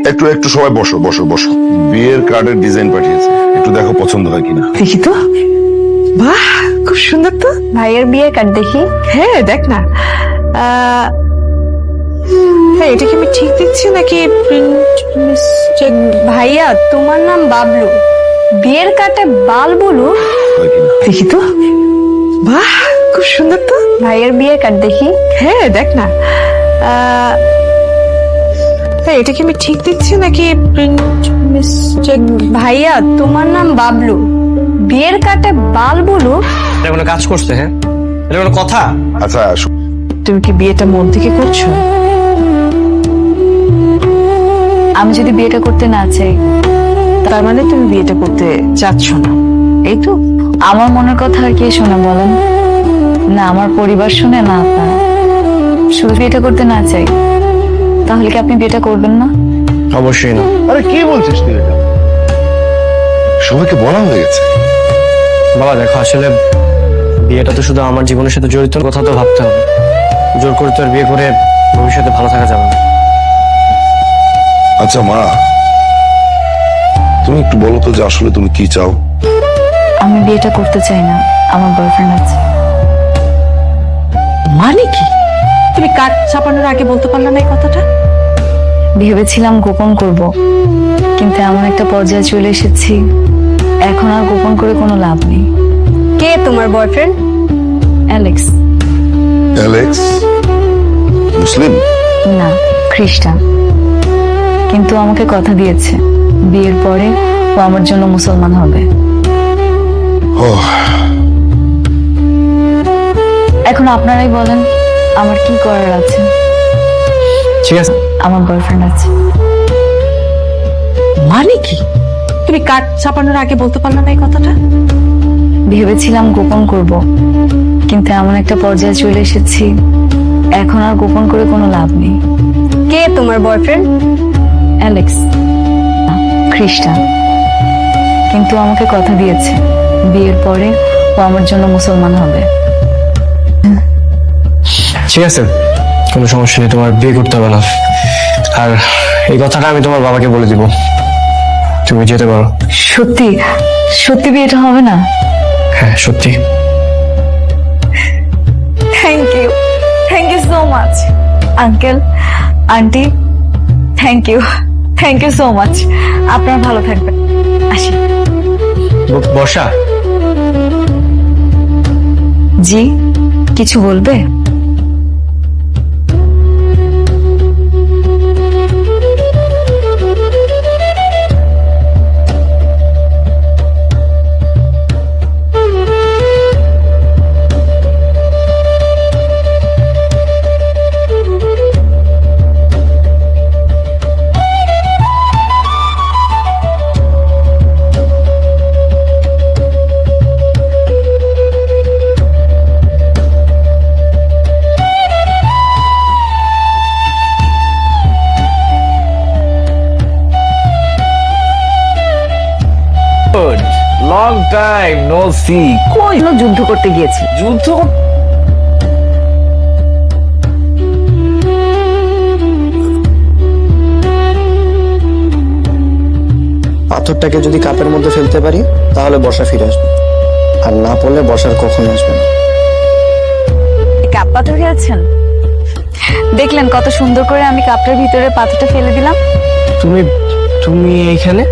একটু একটু সবাই বসো বসো বসো। বিয়ের কার্ডের ডিজাইন পাঠিয়েছে, একটু দেখো পছন্দ হয় কিনা। দেখি তো। বাহ, খুব সুন্দর তো। ভাইয়ের বিয়ের কার্ড দেখি। হ্যাঁ দেখ না। হ্যাঁ, এটা কি আমি ঠিক দিচ্ছি নাকি প্রিন্ট মিস্টেক? ভাইয়া, তোমার নাম বাবলু, বিয়ের কার্ডে বাল বলু। হয় কিনা। দেখি তো। বাহ, খুব সুন্দর তো। ভাইয়ের বিয়ের কার্ড দেখি। হ্যাঁ দেখ না। হ্যাঁ, এটা কি আমি ঠিক দিচ্ছি নাকি প্রিন্ট মিস্টেক? ভাইয়া, তোমার নাম বাবলু, বিয়ের কার্ডে বাল বলু। এটা কোনো কাজ করছে? হ্যাঁ, এটা কোনো কথা? আচ্ছা তুমি কি বিয়েটা মন থেকে করছো? আমি যদি বিয়েটা করতে না চাই, তার মানে তুমি বিয়েটা করতে চাচ্ছ না, এই তো? আমার মনের কথা আর কে শোনে বলেন? না আমার পরিবার শুনে, না আপনার। শুধু বিয়েটা করতে না চাই, তাহলে কি আপনি বিয়েটা করবেন না? অবশ্যই না। আরে কি বলছিস তুই এটা? সবাইকে বলা হয়ে গেছে। বাবা দেখো, আসলে বিয়েটা তো শুধু আমার জীবনের সাথে জড়িত, কথা তো ভাবতে হবে। জোর করে তো আর বিয়ে করে ভবিষ্যতে ভালো থাকা যাবে না। আচ্ছা মা, তুমি একটু বলো তো যে আসলে তুমি কি চাও? আমি বিয়েটা করতে চাই না, আমার বয়ফ্রেন্ড আছে। মানে কি? তুমি কার্ড ছাপানোর আগে বলতে পারলে না এই কথাটা? ভেবেছিলাম গোপন করব, কিন্তু এমন একটা পর্যায়ে চলে এসেছি, এখন আর গোপন করে কোনো লাভ নেই। কে তোমার বয়ফ্রেন্ড? অ্যালেক্স। অ্যালেক্স মুসলিম? না, খ্রিস্টান। কিন্তু আমাকে কথা দিয়েছে বিয়ের পরে ও আমার জন্য মুসলমান হবে। ওহ, এখন আপনারাই বলেন আমার কি করার আছে? ঠিক আছে, আমার বয়ফ্রেন্ড আছে। মানে কি? তুমি কার্ড ছাপানোর আগে বলতে পারলে না এই কথাটা? ভেবেছিলাম গোপন করব, কিন্তু এমন একটা পর্যায়ে চলে এসেছি, এখন আর গোপন করে কোনো লাভ নেই। কে তোমার বয়ফ্রেন্ড? অ্যালেক্স। না, খ্রিস্টান। কিন্তু আমাকে কথা দিয়েছে বিয়ের পরে ও আমার জন্য মুসলমান হবে। ঠিক আছে, কোনো সমস্যা নেই, তোমার বিয়ে করতে হবে না। আর এই কথাটা আমি তোমার বাবাকে বলে দিব, তুমি যেতে পারো। সত্যি সত্যি বিয়েটা হবে না? হ্যাঁ সত্যি। Thank you so much uncle, aunty. Thank you so much. আপনারা ভালো থাকবেন, আসি। বর্ষা, জি, কিছু বলবে? Long time no see. কই যুদ্ধ করতে গিয়েছি? যুদ্ধ পাথরটাকে যদি কাপের মধ্যে ফেলতে পারি তাহলে বর্ষা ফিরে আসবে, আর না পড়লে বর্ষার কখনো আসবে না। কাপ পাথর খেয়েছেন? দেখলেন কত সুন্দর করে আমি কাপটার ভিতরে পাথরটা ফেলে দিলাম। তুমি তুমি এইখানে?